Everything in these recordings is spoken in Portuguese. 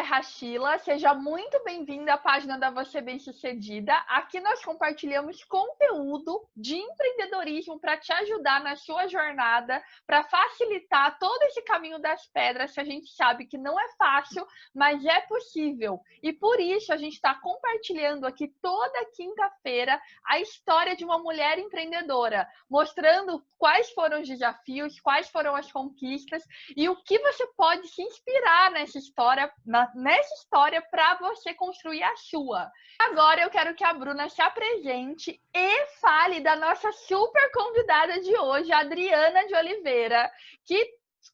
é Rachila, seja muito bem-vinda à página da Você Bem-Sucedida. Aqui nós compartilhamos conteúdo de empreendedorismo para te ajudar na sua jornada, para facilitar todo esse caminho das pedras que a gente sabe que não é fácil, mas é possível. E por isso a gente está compartilhando aqui toda quinta-feira a história de uma mulher empreendedora, mostrando quais foram os desafios, quais foram as conquistas e o que você pode se inspirar nessa história para você construir a sua. Agora eu quero que a Bruna se apresente e fale da nossa super convidada de hoje, a Adriana de Oliveira, que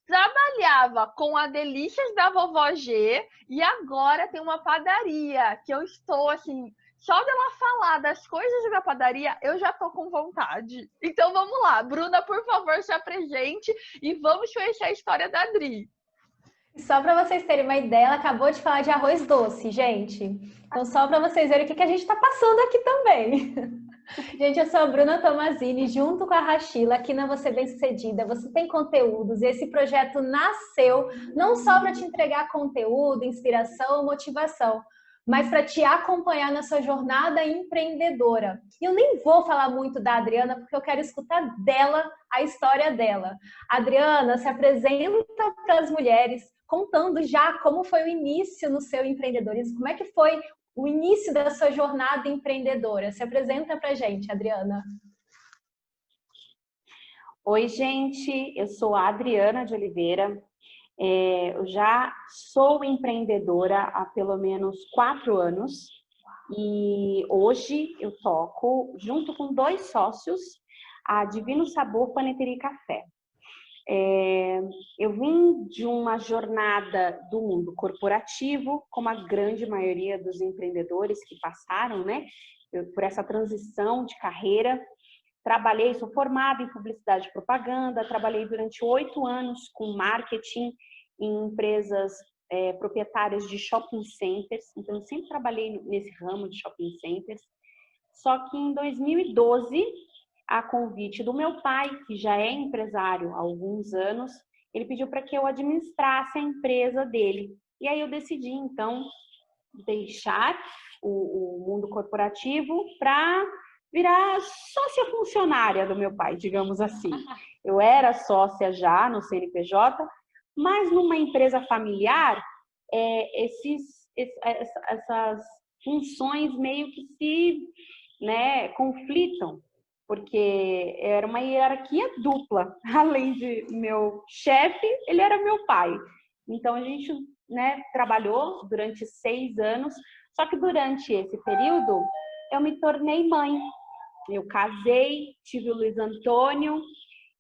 trabalhava com a Delícias da Vovó G e agora tem uma padaria, que eu estou assim, só dela falar das coisas da padaria, eu já tô com vontade. Então vamos lá, Bruna, por favor, se apresente e vamos conhecer a história da Adri. Só para vocês terem uma ideia, ela acabou de falar de arroz doce, gente. Então, só para vocês verem o que a gente está passando aqui também. Gente, eu sou a Bruna Tomazini, junto com a Rachila, aqui na Você Bem-Sucedida. Você tem conteúdos e esse projeto nasceu não só para te entregar conteúdo, inspiração, motivação, mas para te acompanhar na sua jornada empreendedora. E eu nem vou falar muito da Adriana, porque eu quero escutar dela, a história dela. A Adriana se apresenta para as mulheres, contando já como foi o início no seu empreendedorismo, como é que foi o início da sua jornada empreendedora. Se apresenta para a gente, Adriana. Oi, gente, eu sou a Adriana de Oliveira. Eu já sou empreendedora há pelo menos 4 anos e hoje eu toco, junto com 2 sócios, a Divino Sabor Paneteria e Café. Eu vim de uma jornada do mundo corporativo, como a grande maioria dos empreendedores que passaram, né, por essa transição de carreira. Trabalhei, sou formada em publicidade e propaganda, trabalhei durante 8 anos com marketing em empresas proprietárias de shopping centers, então eu sempre trabalhei nesse ramo de shopping centers. Só que em 2012, a convite do meu pai, que já é empresário há alguns anos, ele pediu para que eu administrasse a empresa dele. E aí eu decidi, então, deixar o mundo corporativo para virar sócia funcionária do meu pai, digamos assim. Eu era sócia já no CNPJ, mas numa empresa familiar, essas funções meio que se conflitam, porque era uma hierarquia dupla. Além de meu chefe, ele era meu pai. Então a gente trabalhou durante 6 anos, só que durante esse período eu me tornei mãe. Eu casei, tive o Luiz Antônio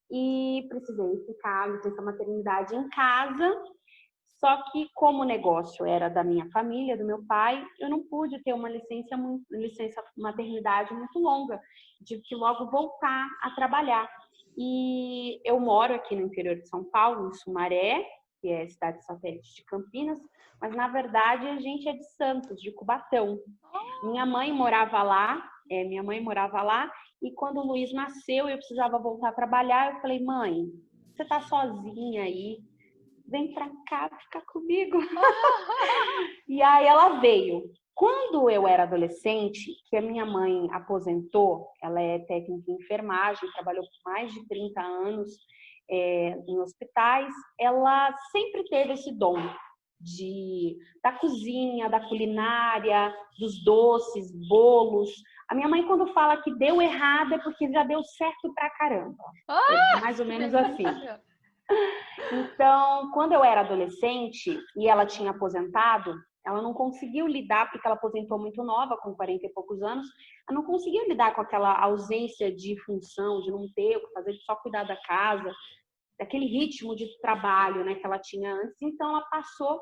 e precisei ficar licença maternidade em casa. Só que como o negócio era da minha família, do meu pai, eu não pude ter uma licença maternidade muito longa. Tive que logo voltar a trabalhar. E eu moro aqui no interior de São Paulo, em Sumaré, que é a cidade satélite de Campinas, mas na verdade a gente é de Santos, de Cubatão. Minha mãe morava lá, e quando o Luiz nasceu, eu precisava voltar a trabalhar, eu falei, mãe, você tá sozinha aí? Vem pra cá ficar comigo. E aí ela veio. Quando eu era adolescente, que a minha mãe aposentou, ela é técnica em enfermagem, trabalhou por mais de 30 anos em hospitais, ela sempre teve esse dom da cozinha, da culinária, dos doces, bolos. A minha mãe, quando fala que deu errado, é porque já deu certo pra caramba. É mais ou menos assim. Então, quando eu era adolescente e ela tinha aposentado, ela não conseguiu lidar, porque ela aposentou muito nova, com 40 e poucos anos, ela não conseguiu lidar com aquela ausência de função, de não ter o que fazer, de só cuidar da casa, daquele ritmo de trabalho, né, que ela tinha antes. Então, ela passou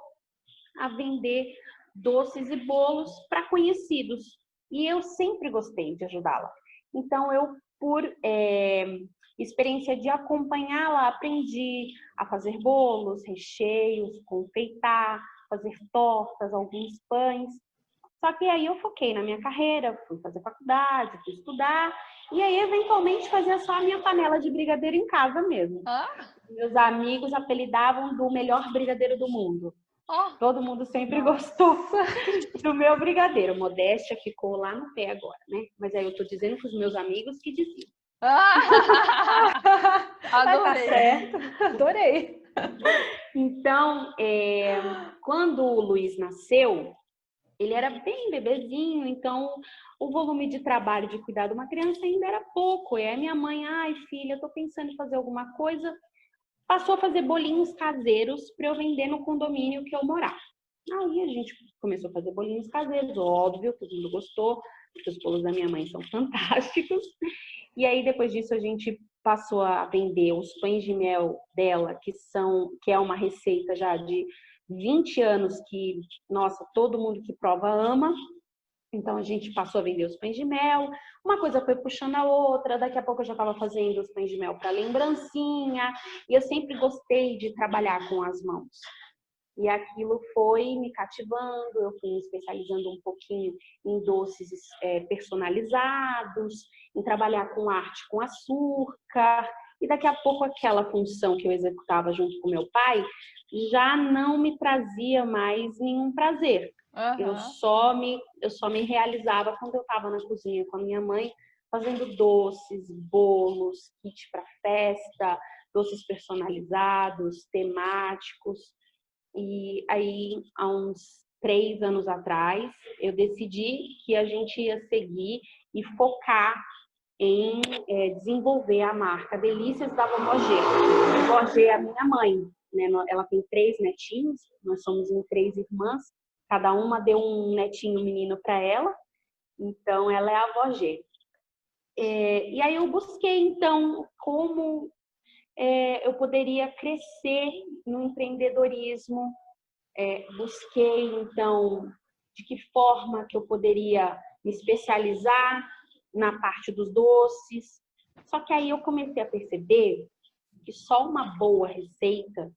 a vender doces e bolos para conhecidos. E eu sempre gostei de ajudá-la. Então, eu, por experiência de acompanhá-la, aprendi a fazer bolos, recheios, confeitar, fazer tortas, alguns pães. Só que aí eu foquei na minha carreira, fui fazer faculdade, fui estudar, e aí eventualmente fazia só a minha panela de brigadeiro em casa mesmo. Meus amigos apelidavam do melhor brigadeiro do mundo. Ó, Todo mundo sempre gostou do meu brigadeiro. Modéstia ficou lá no pé agora, né? Mas aí eu tô dizendo para os meus amigos que diziam. Mas tá adorei. certo, adorei. Então, quando o Luiz nasceu, ele era bem bebezinho, então o volume de trabalho de cuidar de uma criança ainda era pouco. E aí minha mãe, ai filha, tô pensando em fazer alguma coisa, passou a fazer bolinhos caseiros para eu vender no condomínio que eu morava. Aí a gente começou a fazer bolinhos caseiros, óbvio, todo mundo gostou, porque os bolos da minha mãe são fantásticos. E aí depois disso a gente passou a vender os pães de mel dela, que é uma receita já de 20 anos que, nossa, todo mundo que prova ama. Então a gente passou a vender os pães de mel, uma coisa foi puxando a outra, daqui a pouco eu já estava fazendo os pães de mel para lembrancinha, e eu sempre gostei de trabalhar com as mãos. E aquilo foi me cativando, eu fui me especializando um pouquinho em doces personalizados, em trabalhar com arte com açúcar, e daqui a pouco aquela função que eu executava junto com meu pai já não me trazia mais nenhum prazer. Eu só me realizava quando eu estava na cozinha com a minha mãe, fazendo doces, bolos, kit para festa, doces personalizados, temáticos. E aí, há uns 3 anos atrás, eu decidi que a gente ia seguir e focar em desenvolver a marca Delícias da Vovó G. A Vovó G é a minha mãe, né? Ela tem 3 netinhos, nós somos em 3 irmãs, cada uma deu um netinho menino para ela, então ela é a Vovó G. E aí eu busquei, então, como eu poderia crescer no empreendedorismo, busquei, então, de que forma que eu poderia me especializar na parte dos doces. Só que aí eu comecei a perceber que só uma boa receita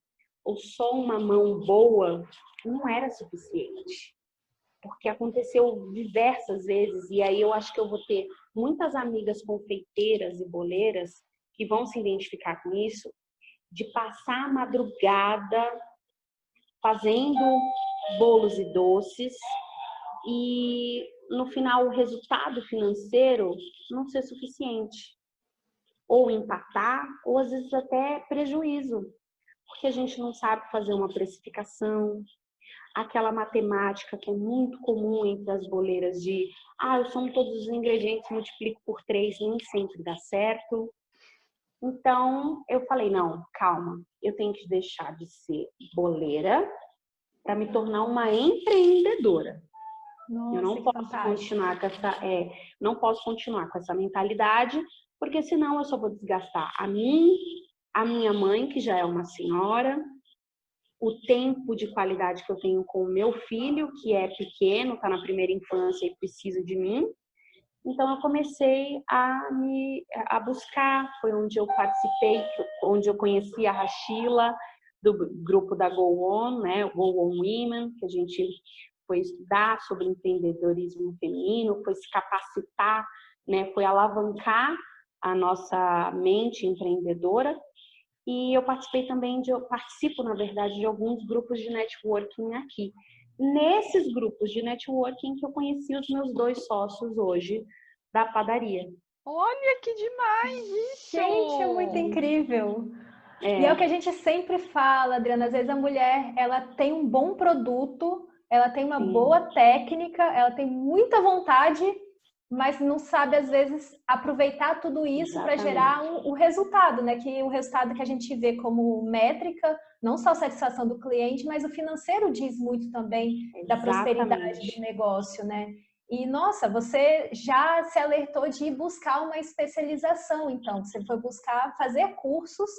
ou só uma mão boa não era suficiente. Porque aconteceu diversas vezes, e aí eu acho que eu vou ter muitas amigas confeiteiras e boleiras que vão se identificar com isso, de passar a madrugada fazendo bolos e doces e no final o resultado financeiro não ser suficiente. Ou empatar, ou às vezes até prejuízo, porque a gente não sabe fazer uma precificação, aquela matemática que é muito comum entre as boleiras de eu somo todos os ingredientes, multiplico por 3, nem sempre dá certo. Então, eu falei, não, calma, eu tenho que deixar de ser boleira para me tornar uma empreendedora. Nossa, eu não posso continuar com não posso continuar com essa mentalidade, porque senão eu só vou desgastar a mim, a minha mãe, que já é uma senhora, o tempo de qualidade que eu tenho com o meu filho, que é pequeno, está na primeira infância e precisa de mim. Então eu comecei a buscar, foi onde eu participei, onde eu conheci a Rachila, do grupo da Go On, né, o Go On Women, que a gente foi estudar sobre empreendedorismo feminino, foi se capacitar, né, foi alavancar a nossa mente empreendedora. E eu participo, na verdade, de alguns grupos de networking aqui. Nesses grupos de networking que eu conheci os meus 2 sócios hoje da padaria. Olha que demais isso! Gente, é muito incrível. E é o que a gente sempre fala, Adriana, às vezes a mulher, ela tem um bom produto, ela tem uma boa técnica, ela tem muita vontade, mas não sabe, às vezes, aproveitar tudo isso para gerar o resultado, né? Que o resultado que a gente vê como métrica, não só a satisfação do cliente, mas o financeiro diz muito também da prosperidade do negócio, né? E, nossa, você já se alertou de ir buscar uma especialização, então. Você foi buscar fazer cursos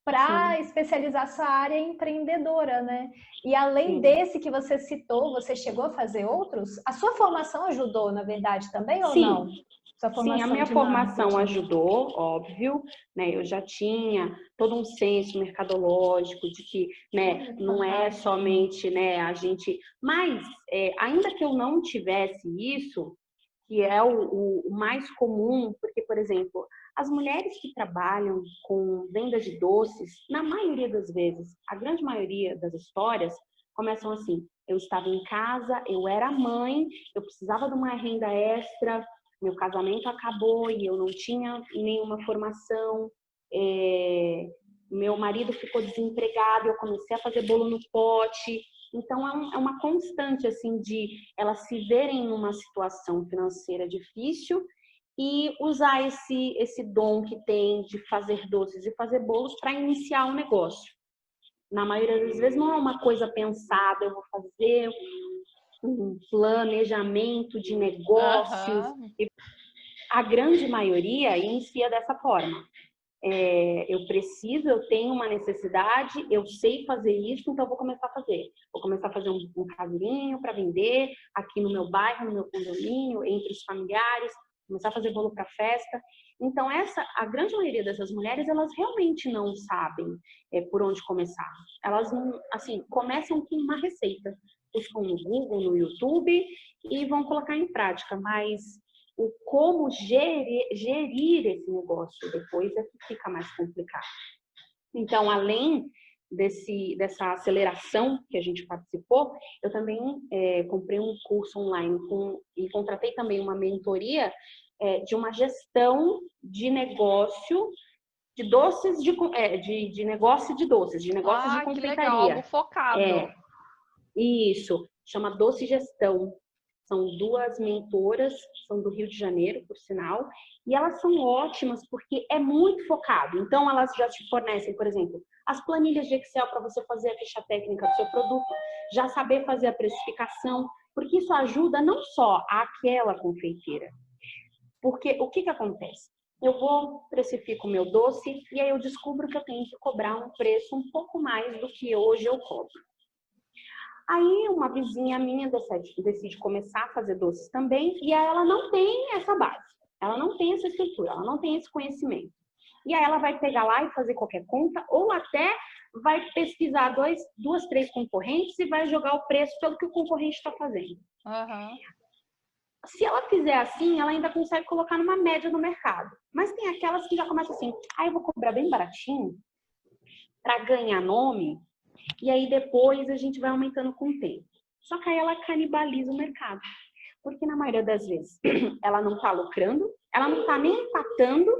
para especializar sua área empreendedora, né? E além desse que você citou, você chegou a fazer outros? A sua formação ajudou, na verdade, também ou não? Sim, a minha formação ajudou, óbvio, né? Eu já tinha todo um senso mercadológico de que, né, não é somente, né, a gente... Mas, ainda que eu não tivesse isso, que é o mais comum, porque, por exemplo, as mulheres que trabalham com venda de doces, na maioria das vezes, a grande maioria das histórias, começam assim: eu estava em casa, eu era mãe, eu precisava de uma renda extra, meu casamento acabou e eu não tinha nenhuma formação, meu marido ficou desempregado, eu comecei a fazer bolo no pote. Então, é uma constante, assim, de elas se verem numa situação financeira difícil e usar esse dom que tem de fazer doces e fazer bolos para iniciar um negócio. Na maioria das vezes não é uma coisa pensada, eu vou fazer um planejamento de negócios. A grande maioria inicia dessa forma. Eu tenho uma necessidade, eu sei fazer isso, então eu vou começar a fazer. Vou começar a fazer um casurinho para vender aqui no meu bairro, no meu condomínio, entre os familiares, começar a fazer bolo para festa. Então, a grande maioria dessas mulheres, elas realmente não sabem por onde começar. Elas, assim, começam com uma receita, buscam no Google, no YouTube e vão colocar em prática, mas o como gerir esse negócio depois é que fica mais complicado. Então, além dessa aceleração que a gente participou, eu também comprei um curso online e contratei também uma mentoria de uma gestão de negócio de doces, de negócio de doces, de negócios de confeitaria. Que legal, algo focado. Isso, chama Doce Gestão. São 2 mentoras, são do Rio de Janeiro, por sinal, e elas são ótimas porque é muito focado. Então, elas já te fornecem, por exemplo, as planilhas de Excel para você fazer a ficha técnica do seu produto, já saber fazer a precificação, porque isso ajuda não só aquela confeiteira. Porque o que acontece? Eu precifico o meu doce e aí eu descubro que eu tenho que cobrar um preço um pouco mais do que hoje eu cobro. Aí uma vizinha minha decide começar a fazer doces também e aí ela não tem essa base, ela não tem essa estrutura, ela não tem esse conhecimento. E aí ela vai pegar lá e fazer qualquer conta ou até vai pesquisar 2, 3 concorrentes e vai jogar o preço pelo que o concorrente está fazendo. Se ela fizer assim, ela ainda consegue colocar numa média no mercado. Mas tem aquelas que já começam assim, eu vou cobrar bem baratinho para ganhar nome. E aí depois a gente vai aumentando com o tempo. Só que aí ela canibaliza o mercado. Porque na maioria das vezes ela não está lucrando, ela não está nem empatando,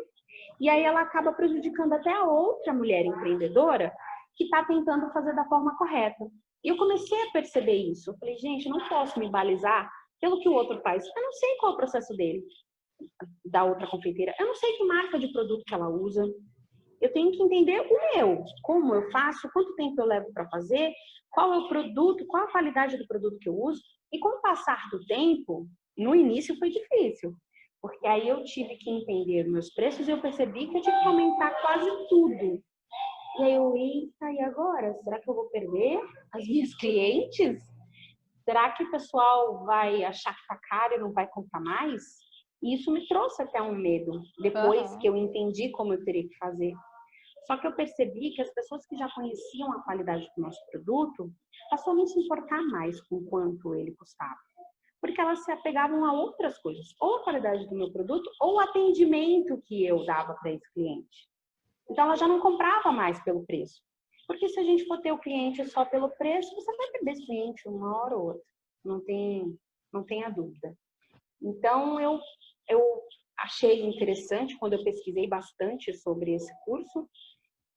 e aí ela acaba prejudicando até a outra mulher empreendedora que está tentando fazer da forma correta. E eu comecei a perceber isso. Eu falei, gente, não posso me balizar pelo que o outro faz. Eu não sei qual é o processo dele, da outra confeiteira. Eu não sei que marca de produto que ela usa. Eu tenho que entender o meu, como eu faço, quanto tempo eu levo para fazer, qual é o produto, qual a qualidade do produto que eu uso. E com o passar do tempo, no início foi difícil, porque aí eu tive que entender meus preços e eu percebi que eu tive que aumentar quase tudo. E aí eu, eita, e agora? Será que eu vou perder as minhas clientes? Será que o pessoal vai achar que tá caro e não vai comprar mais? E isso me trouxe até um medo, depois que eu entendi como eu teria que fazer. Só que eu percebi que as pessoas que já conheciam a qualidade do nosso produto passou a não se importar mais com quanto ele custava. Porque elas se apegavam a outras coisas, ou a qualidade do meu produto, ou o atendimento que eu dava para esse cliente. Então, ela já não comprava mais pelo preço. Porque se a gente for ter o cliente só pelo preço, você vai perder esse cliente uma hora ou outra. Não tem a dúvida. Então, eu achei interessante quando eu pesquisei bastante sobre esse curso.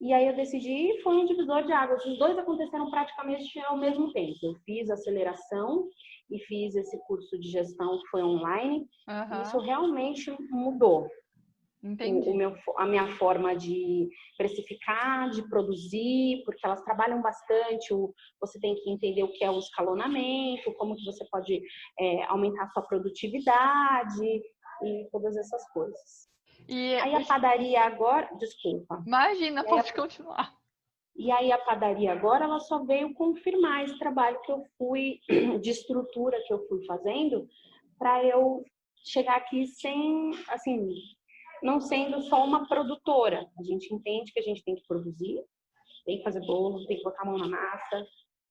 E aí eu decidi, e foi um divisor de águas. Os dois aconteceram praticamente ao mesmo tempo. Eu fiz aceleração e fiz esse curso de gestão que foi online. E isso realmente mudou. Entendi. A minha forma de precificar, de produzir, porque elas trabalham bastante. Você tem que entender o que é o escalonamento, como que você pode aumentar a sua produtividade e todas essas coisas. Aí a padaria agora, desculpa. Imagina, pode continuar. E aí a padaria agora, ela só veio confirmar esse trabalho que eu fui, de estrutura que eu fui fazendo, para eu chegar aqui sem, assim, não sendo só uma produtora. A gente entende que a gente tem que produzir, tem que fazer bolo, tem que botar a mão na massa,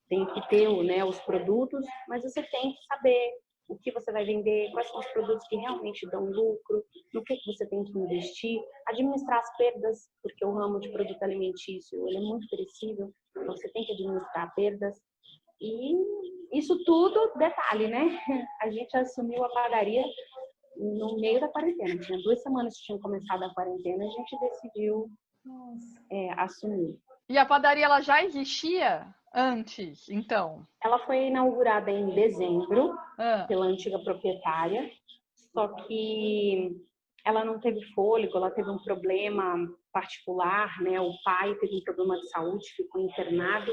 tem que ter, né, os produtos, mas você tem que saber o que você vai vender, quais são os produtos que realmente dão lucro, no que você tem que investir, administrar as perdas, porque o ramo de produto alimentício ele é muito perecível, então você tem que administrar perdas. E isso tudo, detalhe, né? A gente assumiu a padaria no meio da quarentena. Tinha 2 semanas que tinham começado a quarentena, a gente decidiu assumir. E a padaria ela já existia antes, então? Ela foi inaugurada em dezembro Ah, pela antiga proprietária, só que ela não teve fôlego, ela teve um problema particular, né? O pai teve um problema de saúde, ficou internado,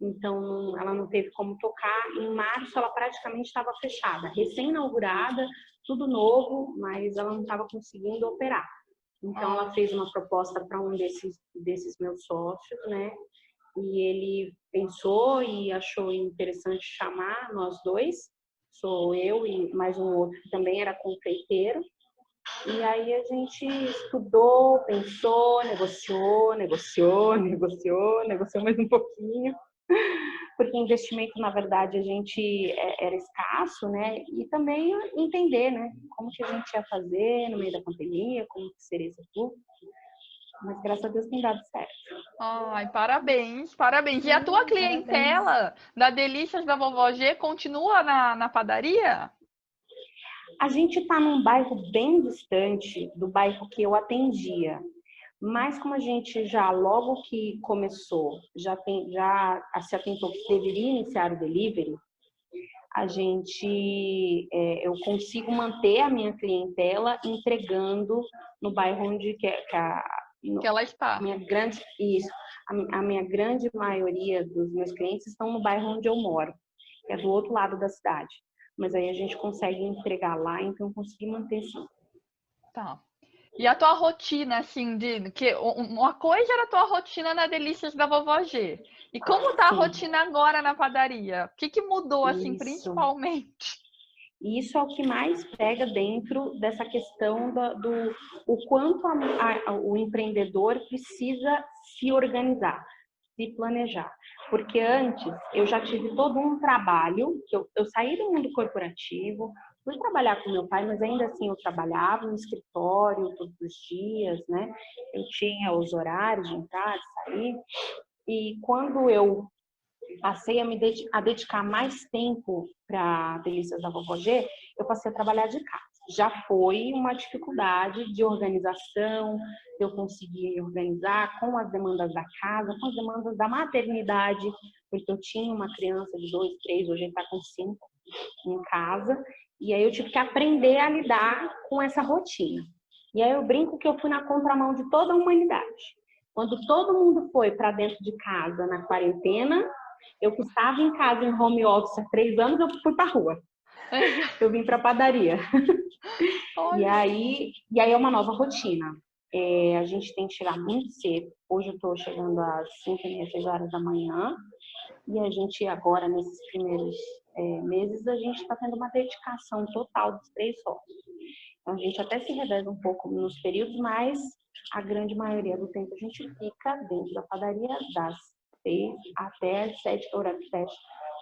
então ela não teve como tocar. Em março ela praticamente estava fechada, recém-inaugurada, tudo novo, mas ela não estava conseguindo operar. Então ela fez uma proposta para um desses meus sócios, né? E ele pensou e achou interessante chamar nós dois. Sou eu e mais um outro que também era confeiteiro. E aí a gente estudou, pensou, negociou mais um pouquinho. Porque investimento, na verdade, a gente era escasso, né? E também entender, né? Como que a gente ia fazer no meio da pandemia, como que seria esse fluxo. Mas graças a Deus tem dado certo. ai, parabéns, parabéns. E a tua clientela da Delícias da Vovó G continua na padaria? A gente está num bairro bem distante do bairro que eu atendia. Mas como a gente já, logo que começou, já se atentou que deveria iniciar o delivery, eu consigo manter a minha clientela entregando no bairro onde Que ela está. a minha grande maioria dos meus clientes estão no bairro onde eu moro, que é do outro lado da cidade. Mas aí a gente consegue entregar lá, então eu consegui manter sim. Tá. E a tua rotina, assim, que uma coisa era a tua rotina na Delícias da Vovó G. E como tá a rotina agora na padaria? O que mudou, assim, principalmente? Isso é o que mais pega dentro dessa questão o quanto o empreendedor precisa se organizar, se planejar. Porque antes eu já tive todo um trabalho, que eu saí do mundo corporativo, fui trabalhar com meu pai, mas ainda assim eu trabalhava no escritório todos os dias, né? Eu tinha os horários de entrar, de sair. E quando eu passei a dedicar mais tempo para Delícias da Vovó G, eu passei a trabalhar de casa. Já foi uma dificuldade de organização, eu consegui organizar com as demandas da casa, com as demandas da maternidade, porque eu tinha uma criança de 2, 3, hoje ele está com 5 em casa, e aí eu tive que aprender a lidar com essa rotina. E aí eu brinco que eu fui na contramão de toda a humanidade. Quando todo mundo foi para dentro de casa na quarentena, eu que estava em casa em home office há 3 anos, eu fui para a rua. Eu vim para a padaria. E aí é uma nova rotina. A gente tem que chegar muito cedo. Hoje eu estou chegando às 5h30, 6 horas da manhã. E a gente agora, nesses primeiros meses, a gente está tendo uma dedicação total dos 3 sócios. Então a gente até se reveza um pouco nos períodos, mas a grande maioria do tempo a gente fica dentro da padaria das 6 até as 7, horário de fecha.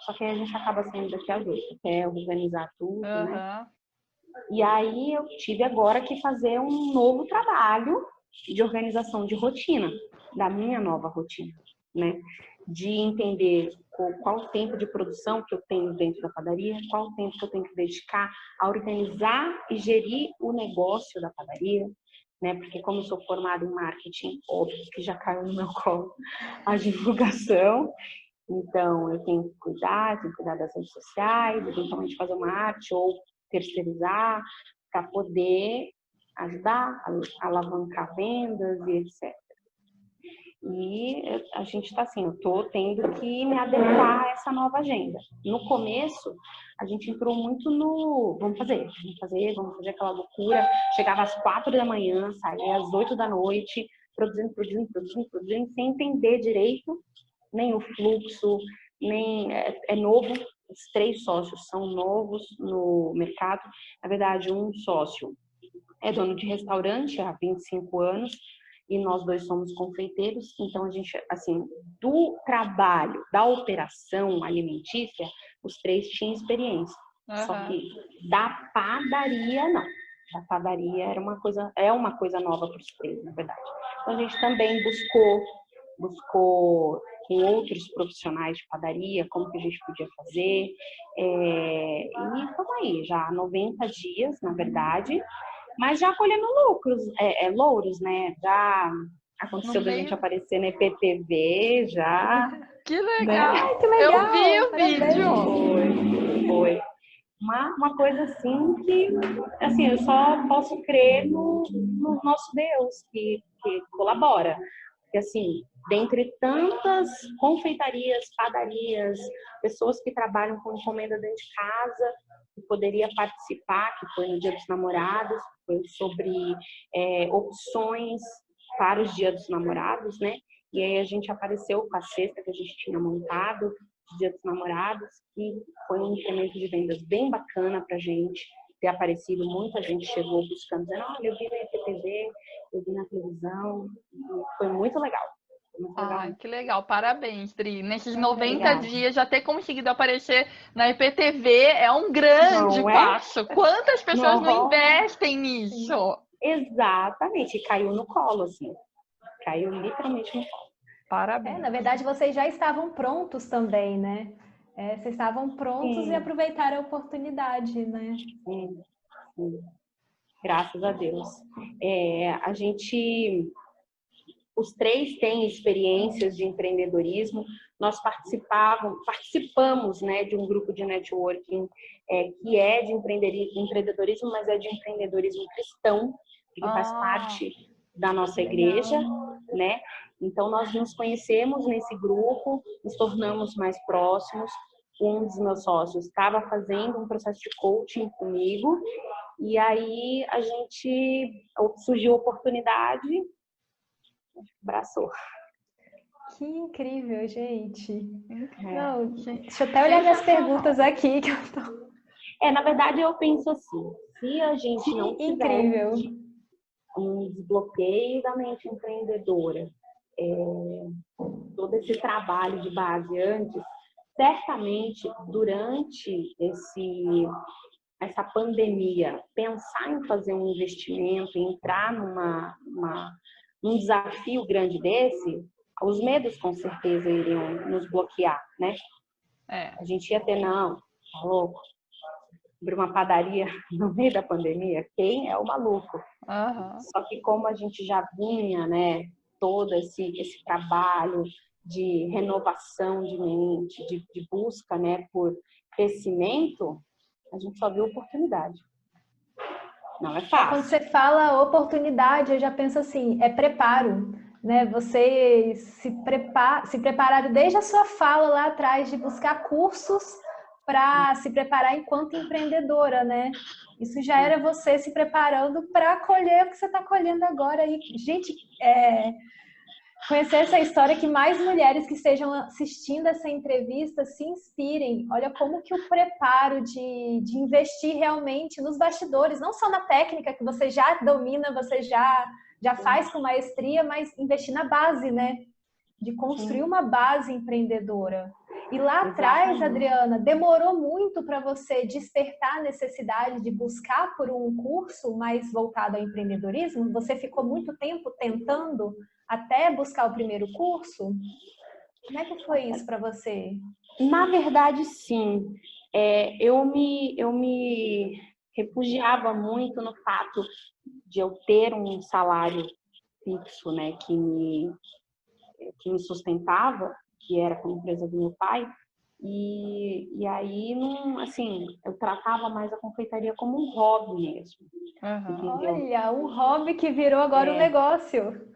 Só que aí a gente acaba saindo daqui às 8, até organizar tudo, né? E aí eu tive agora que fazer um novo trabalho de organização de rotina, da minha nova rotina, né? De entender qual o tempo de produção que eu tenho dentro da padaria, qual o tempo que eu tenho que dedicar a organizar e gerir o negócio da padaria, né? Porque como eu sou formada em marketing, óbvio que já caiu no meu colo a divulgação, então eu tenho que cuidar das redes sociais, eventualmente fazer uma arte ou terceirizar para poder ajudar a alavancar vendas e etc. E a gente está assim, eu estou tendo que me adequar a essa nova agenda. No começo, a gente entrou muito no vamos fazer aquela loucura. Chegava às 4 da manhã, saía às 8 da noite, produzindo, sem entender direito nem o fluxo, nem é novo. Os 3 sócios são novos no mercado. Na verdade, um sócio é dono de restaurante há 25 anos e nós 2 somos confeiteiros. Então, a gente, assim, do trabalho, da operação alimentícia, os 3 tinham experiência. Só que da padaria, não. Da padaria é uma coisa nova para os 3, na verdade. Então, a gente também buscou com outros profissionais de padaria, como que a gente podia fazer. E estamos aí, já há 90 dias, na verdade, mas já colhendo louros, né? Já aconteceu da gente aparecer na IPTV, já. Que né? legal! Ai, que legal! Eu vi o Parabéns. vídeo! Foi. Uma coisa assim que, assim, eu só posso crer no nosso Deus que colabora. Porque, assim, dentre tantas confeitarias, padarias, pessoas que trabalham com encomenda dentro de casa, que poderia participar, que foi no Dia dos Namorados, foi sobre opções para os Dia dos Namorados, né? E aí a gente apareceu com a cesta que a gente tinha montado, de Dia dos Namorados, e foi um incremento de vendas bem bacana pra gente ter aparecido. Muita gente chegou buscando, dizendo, olha, eu vi na IPTV, eu vi na televisão, e foi muito legal. Ai, que legal, parabéns, Dri. Nesses 90 Obrigada. dias já ter conseguido aparecer na IPTV é um grande Não é? passo. Quantas pessoas não Não. investem nisso? Exatamente, e caiu no colo, assim. Caiu literalmente no colo. Parabéns. Na verdade, vocês já estavam prontos também, né? Vocês estavam prontos Sim. e aproveitaram a oportunidade, né? Sim. Graças a Deus. Os três têm experiências de empreendedorismo. Nós participamos, né, de um grupo de networking que é de empreendedorismo, mas é de empreendedorismo cristão, que faz parte da nossa igreja, né? Então, nós nos conhecemos nesse grupo, nos tornamos mais próximos. Um dos meus sócios estava fazendo um processo de coaching comigo, e aí surgiu a oportunidade, abraçou. Que incrível, gente. Não, deixa eu até olhar minhas perguntas aqui. Que eu tô... Na verdade, eu penso assim, se a gente não tiver um desbloqueio da mente empreendedora, todo esse trabalho de base antes, certamente, durante essa pandemia, pensar em fazer um investimento, entrar num desafio grande desse, os medos com certeza iriam nos bloquear, né? A gente ia ter, não, tá louco, abrir uma padaria no meio da pandemia, quem é o maluco? Só que como a gente já vinha, né, todo esse trabalho de renovação de mente, de busca, né, por crescimento, a gente só viu oportunidade. Não é fácil. Quando você fala oportunidade, eu já penso assim, é preparo, né? Você se prepararam desde a sua fala lá atrás de buscar cursos para se preparar enquanto empreendedora, né? Isso já era você se preparando para colher o que você está colhendo agora. E, gente, conhecer essa história, que mais mulheres que estejam assistindo essa entrevista se inspirem. Olha como que o preparo de investir realmente nos bastidores, não só na técnica que você já domina, você já faz com maestria, mas investir na base, né? De construir uma base empreendedora. E lá atrás, Adriana, demorou muito para você despertar a necessidade de buscar por um curso mais voltado ao empreendedorismo? Você ficou muito tempo tentando até buscar o primeiro curso? Como é que foi isso para você? Na verdade, sim. Eu me refugiava muito no fato de eu ter um salário fixo, né, que me sustentava, que era com a empresa do meu pai, e aí, assim, eu tratava mais a confeitaria como um hobby mesmo. Entendeu? Olha, um hobby que virou agora um negócio.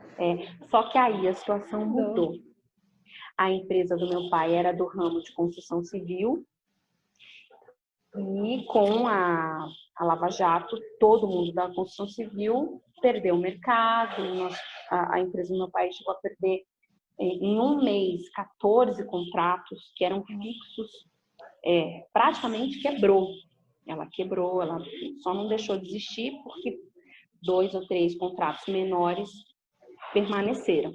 Só que aí a situação mudou. A empresa do meu pai era do ramo de construção civil, e com a Lava Jato, todo mundo da construção civil perdeu o mercado. A empresa do meu pai chegou a perder em um mês 14 contratos que eram fixos, praticamente quebrou. Ela quebrou, ela só não deixou de existir porque 2 ou 3 contratos menores permaneceram.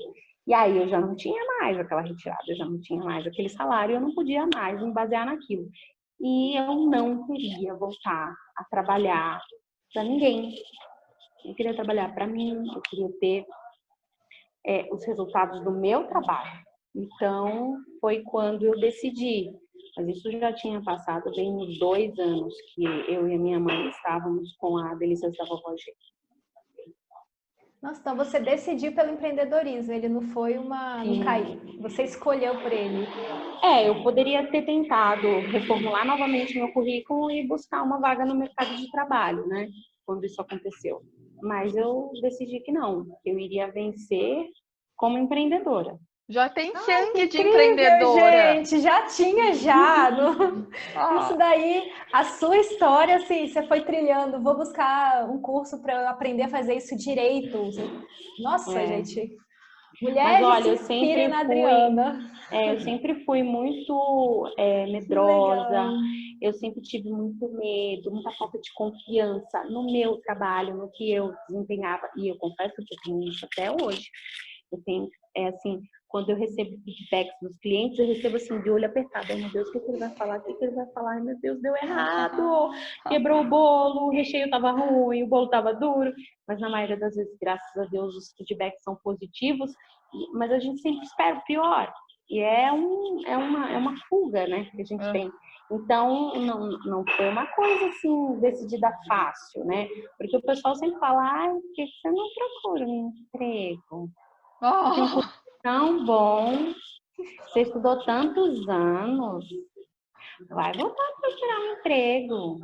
E aí eu já não tinha mais aquela retirada, eu já não tinha mais aquele salário, eu não podia mais me basear naquilo. E eu não queria voltar a trabalhar para ninguém. Eu queria trabalhar para mim, eu queria ter os resultados do meu trabalho. Então, foi quando eu decidi. Mas isso já tinha passado bem uns 2 anos que eu e a minha mãe estávamos com a Delícias da Vovó G. Nossa, então você decidiu pelo empreendedorismo, ele não foi não caiu. Você escolheu por ele. Eu poderia ter tentado reformular novamente meu currículo e buscar uma vaga no mercado de trabalho, né? Quando isso aconteceu. Mas eu decidi que não, que eu iria vencer como empreendedora. Já tem Que sangue de incrível, empreendedora. gente! Já tinha já. Isso daí, a sua história, assim, você foi trilhando. Vou buscar um curso para eu aprender a fazer isso direito. Nossa, gente. Mas Mulheres olha, se inspirem na Adriana. eu sempre fui muito Que medrosa, legal. eu sempre tive muito medo, muita falta de confiança no meu trabalho, no que eu desempenhava. E eu confesso que eu tenho isso até hoje. Eu tenho, assim, quando eu recebo feedbacks dos clientes, eu recebo assim, de olho apertado. Ai, meu Deus, o que ele vai falar? O que ele vai falar? Ai, meu Deus, deu errado. Quebrou o bolo, o recheio estava ruim, o bolo estava duro. Mas na maioria das vezes, graças a Deus, os feedbacks são positivos. Mas a gente sempre espera o pior. E é uma fuga, né, que a gente tem. Então, não foi uma coisa assim, decidida fácil, né? Porque o pessoal sempre fala, ai, por que você não procura um emprego? Tem um curso tão bom, você estudou tantos anos, vai voltar a procurar um emprego.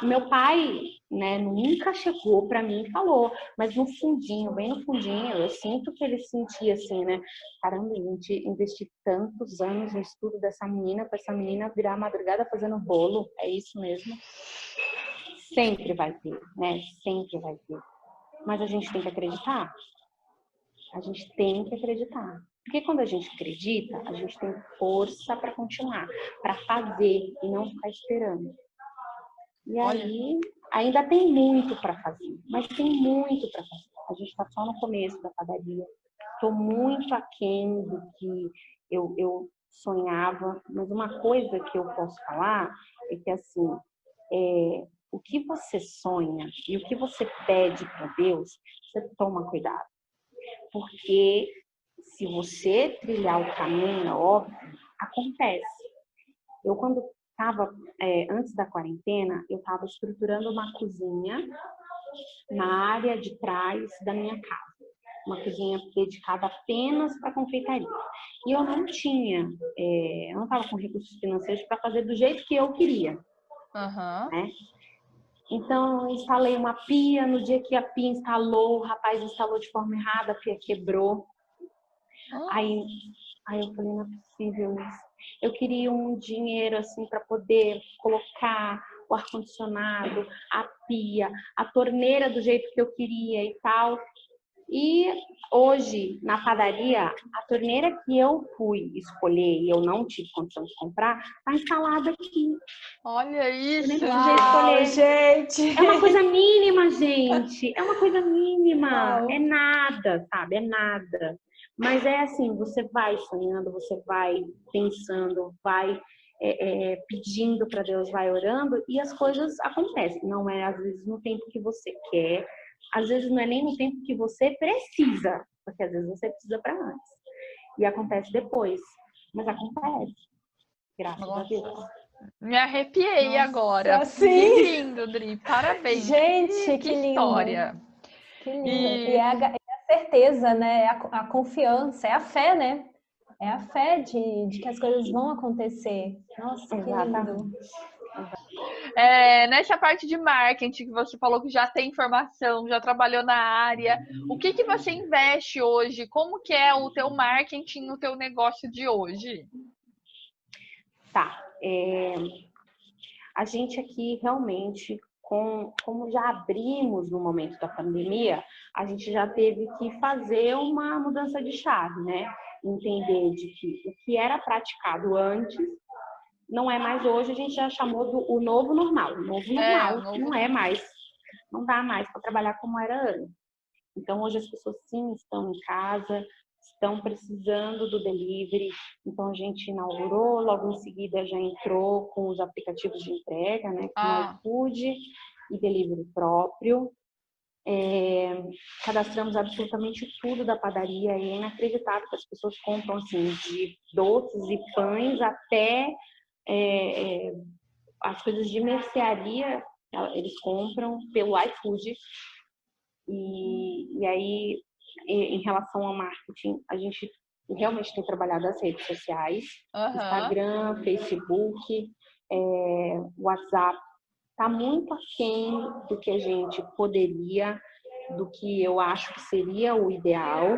Meu pai, né, nunca chegou para mim e falou, mas no fundinho, bem no fundinho, eu sinto que ele sentia assim, né? Caramba, a gente investiu tantos anos no estudo dessa menina, para essa menina virar a madrugada fazendo bolo, é isso mesmo? Sempre vai ter, né? Sempre vai ter. Mas a gente tem que acreditar. A gente tem que acreditar. Porque quando a gente acredita, a gente tem força para continuar, para fazer e não ficar esperando. E aí, ainda tem muito para fazer, mas tem muito para fazer. A gente está só no começo da padaria. Estou muito aquém do que eu sonhava, mas uma coisa que eu posso falar é que, assim, o que você sonha e o que você pede para Deus, você toma cuidado. Porque se você trilhar o caminho, óbvio, acontece. Eu, quando estava, antes da quarentena, eu estava estruturando uma cozinha na área de trás da minha casa. Uma cozinha dedicada apenas para confeitaria. E eu não tinha, eu não estava com recursos financeiros para fazer do jeito que eu queria. Né? Então, eu instalei uma pia. No dia que a pia instalou, o rapaz instalou de forma errada, a pia quebrou. Aí eu falei, não é possível isso. Eu queria um dinheiro assim para poder colocar o ar-condicionado, a pia, a torneira do jeito que eu queria e tal. E hoje, na padaria, a torneira que eu fui escolher e eu não tive condição de comprar, está instalada aqui. Olha isso! Uau, gente! É uma coisa mínima, gente. É uma coisa mínima. Uau. É nada, sabe? É nada. Mas é assim, você vai sonhando, você vai pensando, vai pedindo para Deus, vai orando e as coisas acontecem. Não é às vezes no tempo que você quer, às vezes não é nem no tempo que você precisa, porque às vezes você precisa para antes. E acontece depois, mas acontece. Graças a Deus. Me arrepiei agora. Sim. Que lindo, Dri. Parabéns. Gente, que lindo. História. Que lindo. E é a certeza, né? A confiança, é a fé, né? É a fé de que as coisas vão acontecer. Nossa, que lindo. Nessa parte de marketing que você falou que já tem formação, já trabalhou na área, o que você investe hoje? Como que é o teu marketing no teu negócio de hoje? Tá. A gente aqui realmente, como já abrimos no momento da pandemia, a gente já teve que fazer uma mudança de chave, né? Entender de que o que era praticado antes não é mais hoje, a gente já chamou o novo normal. O novo normal não é mais, não dá mais para trabalhar como era antes. Então, hoje as pessoas sim estão em casa, estão precisando do delivery. Então, a gente inaugurou, logo em seguida já entrou com os aplicativos de entrega, né? Com iFood e delivery próprio. Cadastramos absolutamente tudo da padaria e é inacreditável que as pessoas compram assim, de doces e pães até as coisas de mercearia, eles compram pelo iFood. E aí, em relação ao marketing, a gente realmente tem trabalhado as redes sociais, Instagram, Facebook, WhatsApp. Está muito aquém do que a gente poderia, do que eu acho que seria o ideal.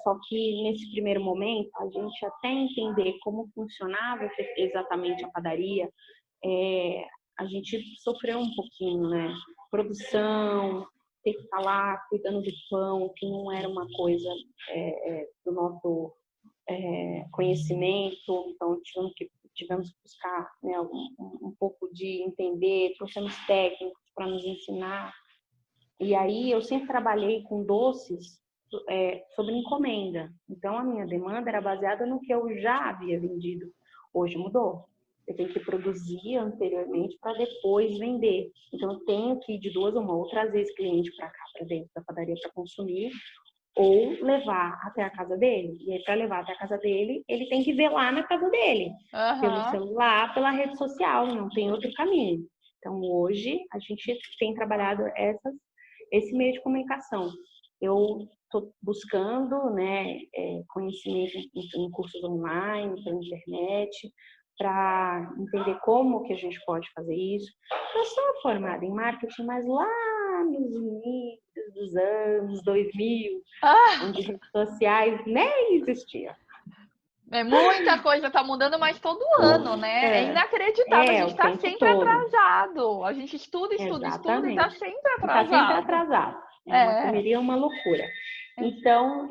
Só que nesse primeiro momento, a gente até entender como funcionava exatamente a padaria, a gente sofreu um pouquinho, né? Produção, ter que estar lá cuidando do pão, que não era uma coisa do nosso conhecimento, então tivemos que buscar, né, um pouco de entender, trouxemos técnicos para nos ensinar. E aí eu sempre trabalhei com doces sobre encomenda. Então a minha demanda era baseada no que eu já havia vendido. Hoje mudou. Eu tenho que produzir anteriormente para depois vender. Então eu tenho que ir de duas a uma, ou trazer esse cliente para cá, para dentro da padaria para consumir, ou levar até a casa dele. E aí, para levar até a casa dele, ele tem que ver lá na casa dele, pelo celular, pela rede social, não tem outro caminho. Então, hoje, a gente tem trabalhado esse meio de comunicação. Eu estou buscando, né, conhecimento em cursos online, pela internet, para entender como que a gente pode fazer isso. Eu sou formada em marketing, mas lá nos inícios dos anos 2000, onde redes sociais nem existiam. Muita coisa está mudando, mas todo ano, né? É inacreditável, a gente está sempre atrasado. A gente estuda e está sempre atrasado. Está sempre atrasado. É uma correria, uma loucura. Então,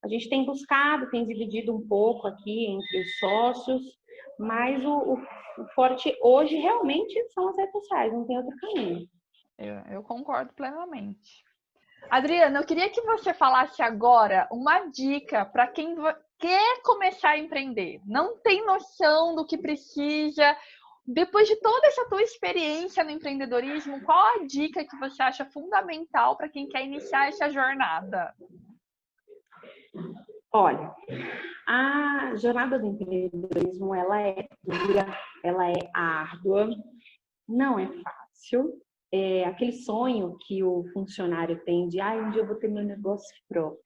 a gente tem buscado, tem dividido um pouco aqui entre os sócios, mas o forte hoje realmente são as redes sociais, não tem outro caminho. Eu concordo plenamente. Adriana, eu queria que você falasse agora uma dica para quem quer começar a empreender, não tem noção do que precisa. Depois de toda essa tua experiência no empreendedorismo, qual a dica que você acha fundamental para quem quer iniciar essa jornada? Olha, a jornada do empreendedorismo, ela é dura, ela é árdua, não é fácil. É aquele sonho que o funcionário tem de um dia eu vou ter meu negócio próprio.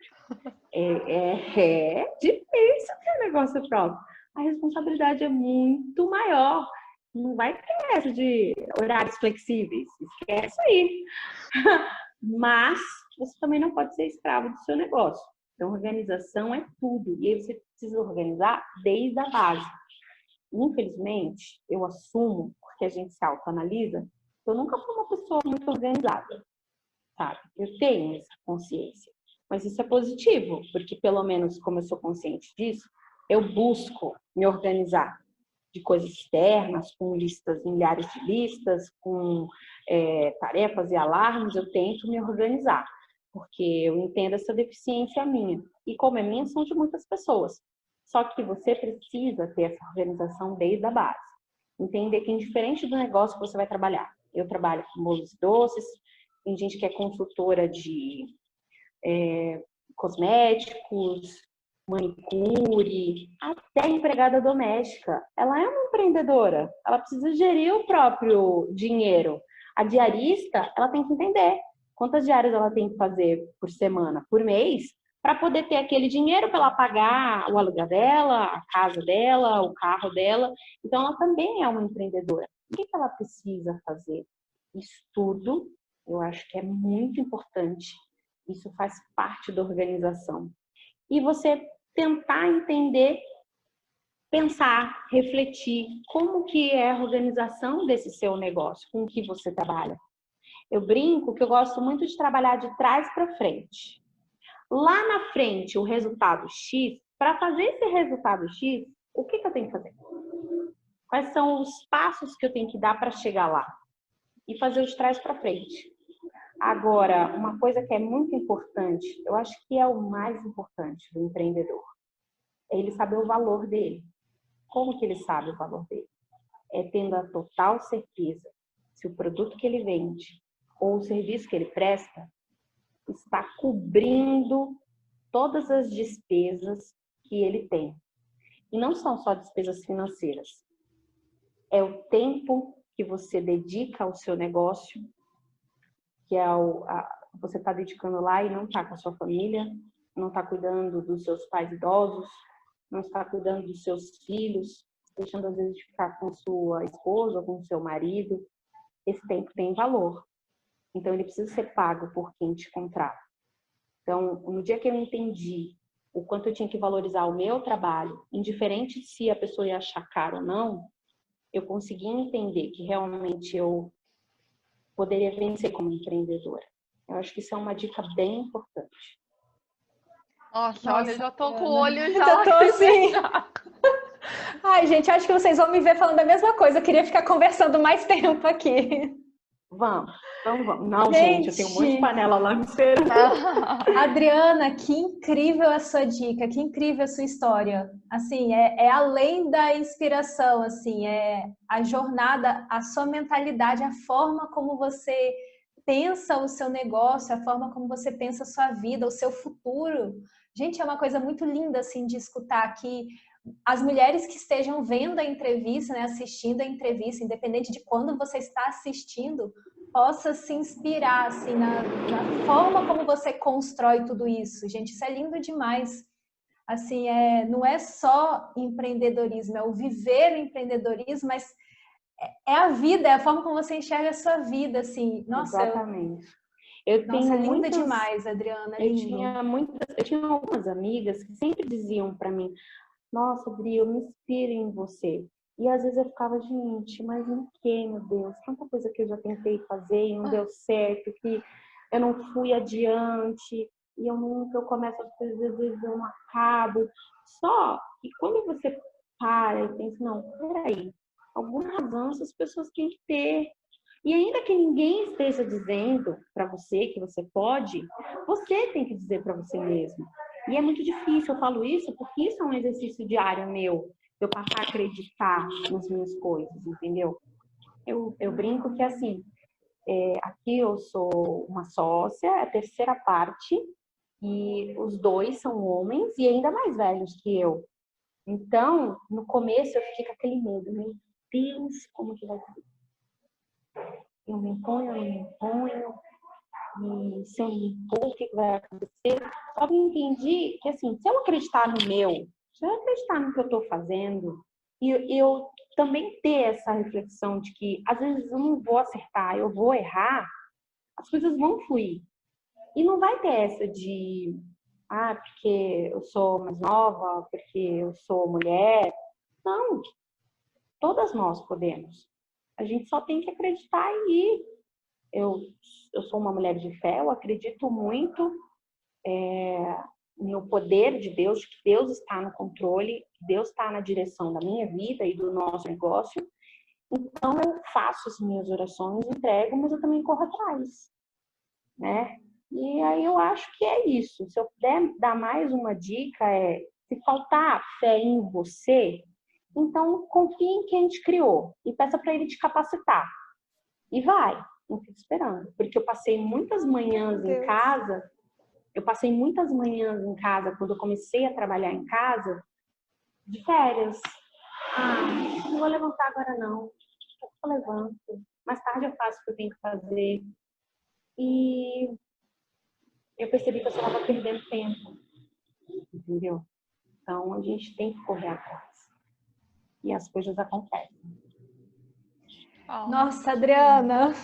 É difícil ter negócio próprio. A responsabilidade é muito maior. Não vai ter essa de horários flexíveis. Esquece aí. Mas você também não pode ser escravo do seu negócio. Então, organização é tudo. E aí você precisa organizar desde a base. Infelizmente, eu assumo, porque a gente se autoanalisa, eu nunca fui uma pessoa muito organizada, sabe? Eu tenho essa consciência. Mas isso é positivo, porque pelo menos como eu sou consciente disso, eu busco me organizar de coisas externas, com listas, milhares de listas, com tarefas e alarmes, eu tento me organizar, porque eu entendo essa deficiência minha. E como é minha, são de muitas pessoas. Só que você precisa ter essa organização desde a base. Entender que indiferente do negócio que você vai trabalhar, eu trabalho com bolos e doces, tem gente que é consultora de cosméticos, manicure, até empregada doméstica. Ela é uma empreendedora, ela precisa gerir o próprio dinheiro. A diarista, ela tem que entender quantas diárias ela tem que fazer por semana, por mês, para poder ter aquele dinheiro para ela pagar o aluguel dela, a casa dela, o carro dela. Então, ela também é uma empreendedora. O que ela precisa fazer? Estudo, eu acho que é muito importante. Isso faz parte da organização. E você tentar entender, pensar, refletir como que é a organização desse seu negócio, com que você trabalha. Eu brinco que eu gosto muito de trabalhar de trás para frente. Lá na frente, o resultado X, para fazer esse resultado X, o que eu tenho que fazer? Quais são os passos que eu tenho que dar para chegar lá? E fazer de trás para frente. Agora, uma coisa que é muito importante, eu acho que é o mais importante do empreendedor, é ele saber o valor dele. Como que ele sabe o valor dele? É tendo a total certeza se o produto que ele vende ou o serviço que ele presta está cobrindo todas as despesas que ele tem. E não são só despesas financeiras. É o tempo que você dedica ao seu negócio, que é você está dedicando lá e não está com a sua família, não está cuidando dos seus pais idosos, não está cuidando dos seus filhos, deixando às vezes de ficar com sua esposa ou com seu marido. Esse tempo tem valor. Então, ele precisa ser pago por quem te contrata. Então, no dia que eu entendi o quanto eu tinha que valorizar o meu trabalho, indiferente se a pessoa ia achar caro ou não, eu consegui entender que realmente eu poderia vencer como empreendedora. Eu acho que isso é uma dica bem importante. Nossa, olha, eu já tô com o Ana, olho já. já tô assim. Ai, gente, acho que vocês vão me ver falando a mesma coisa. Eu queria ficar conversando mais tempo aqui. Vamos. Não, gente, eu tenho um monte de panela lá no esperando. Adriana, que incrível a sua dica, que incrível a sua história. Assim, é além da inspiração, assim, é a jornada, a sua mentalidade, a forma como você pensa o seu negócio, a forma como você pensa a sua vida, o seu futuro. Gente, é uma coisa muito linda, assim, de escutar aqui. As mulheres que estejam vendo a entrevista, né, assistindo a entrevista, independente de quando você está assistindo, possa se inspirar assim, na forma como você constrói tudo isso. Gente, isso é lindo demais. Assim, não é só empreendedorismo, é o viver o empreendedorismo, mas é a vida, é a forma como você enxerga a sua vida. Assim. Nossa, Exatamente. é lindo demais, Adriana, é lindo. Eu tinha algumas amigas que sempre diziam para mim: nossa, Adri, eu me inspiro em você. E às vezes eu ficava, gente, mas em que, meu Deus? Tanta coisa que eu já tentei fazer e não deu certo, que eu não fui adiante, e eu começo as coisas, às vezes eu não acabo. Só que quando você para e pensa, não, peraí, alguma razão essas pessoas têm que ter. E ainda que ninguém esteja dizendo para você que você pode, você tem que dizer para você mesmo. E é muito difícil, eu falo isso porque isso é um exercício diário meu, eu passar a acreditar nas minhas coisas, entendeu? Eu brinco que assim, aqui eu sou uma sócia, é a terceira parte, e os dois são homens e ainda mais velhos que eu. Então, no começo eu fiquei com aquele medo, meu Deus, como que vai ser? Eu me imponho, eu não me imponho, e se eu me impor, o que vai acontecer? Só que eu entendi que, assim, se eu acreditar no meu, se eu acreditar no que eu estou fazendo, e eu também ter essa reflexão de que, às vezes, eu não vou acertar, eu vou errar, as coisas vão fluir. E não vai ter essa de, porque eu sou mais nova, porque eu sou mulher. Não, todas nós podemos. A gente só tem que acreditar e ir. Eu sou uma mulher de fé, eu acredito muito no poder de Deus, de que Deus está no controle, que Deus está na direção da minha vida e do nosso negócio. Então, eu faço as minhas orações, entrego, mas eu também corro atrás, né? E aí eu acho que é isso. Se eu puder dar mais uma dica, se faltar fé em você, então confie em quem te criou e peça para ele te capacitar. E vai. Não fico esperando, porque eu passei muitas manhãs em casa, quando eu comecei a trabalhar em casa, de férias. Não vou levantar agora não, eu levanto, mais tarde eu faço o que eu tenho que fazer. E eu percebi que eu só estava perdendo tempo, entendeu? Então a gente tem que correr atrás. E as coisas acontecem. Nossa, Adriana...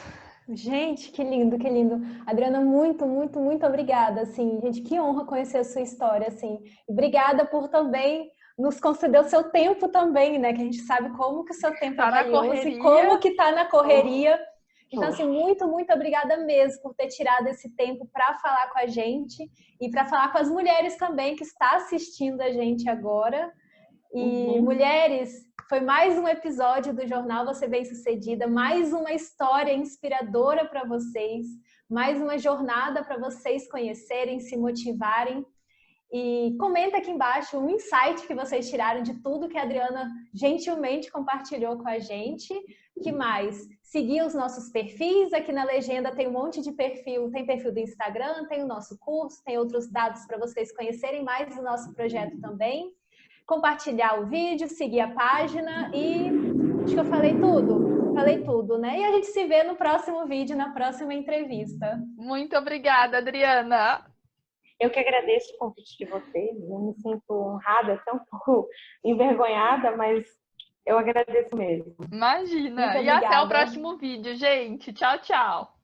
Gente, que lindo, que lindo. Adriana, muito, muito, muito obrigada, assim, gente, que honra conhecer a sua história, assim. Obrigada por também nos conceder o seu tempo também, né, que a gente sabe como que o seu tempo é valioso e como que tá na correria. Então, assim, muito, muito obrigada mesmo por ter tirado esse tempo para falar com a gente e para falar com as mulheres também que está assistindo a gente agora. E mulheres, foi mais um episódio do Jornal Você Bem-Sucedida, mais uma história inspiradora para vocês, mais uma jornada para vocês conhecerem, se motivarem. E comenta aqui embaixo um insight que vocês tiraram de tudo que a Adriana gentilmente compartilhou com a gente. Que mais? Seguir os nossos perfis. Aqui na legenda tem um monte de perfil. Tem perfil do Instagram, tem o nosso curso, tem outros dados para vocês conhecerem mais do nosso projeto também. Compartilhar o vídeo, seguir a página e acho que eu falei tudo. Falei tudo, né? E a gente se vê no próximo vídeo, na próxima entrevista. Muito obrigada, Adriana. Eu que agradeço o convite de vocês. Eu me sinto honrada, até um pouco envergonhada, mas eu agradeço mesmo. Imagina. Muito E até o obrigada. próximo vídeo, gente. Tchau, tchau.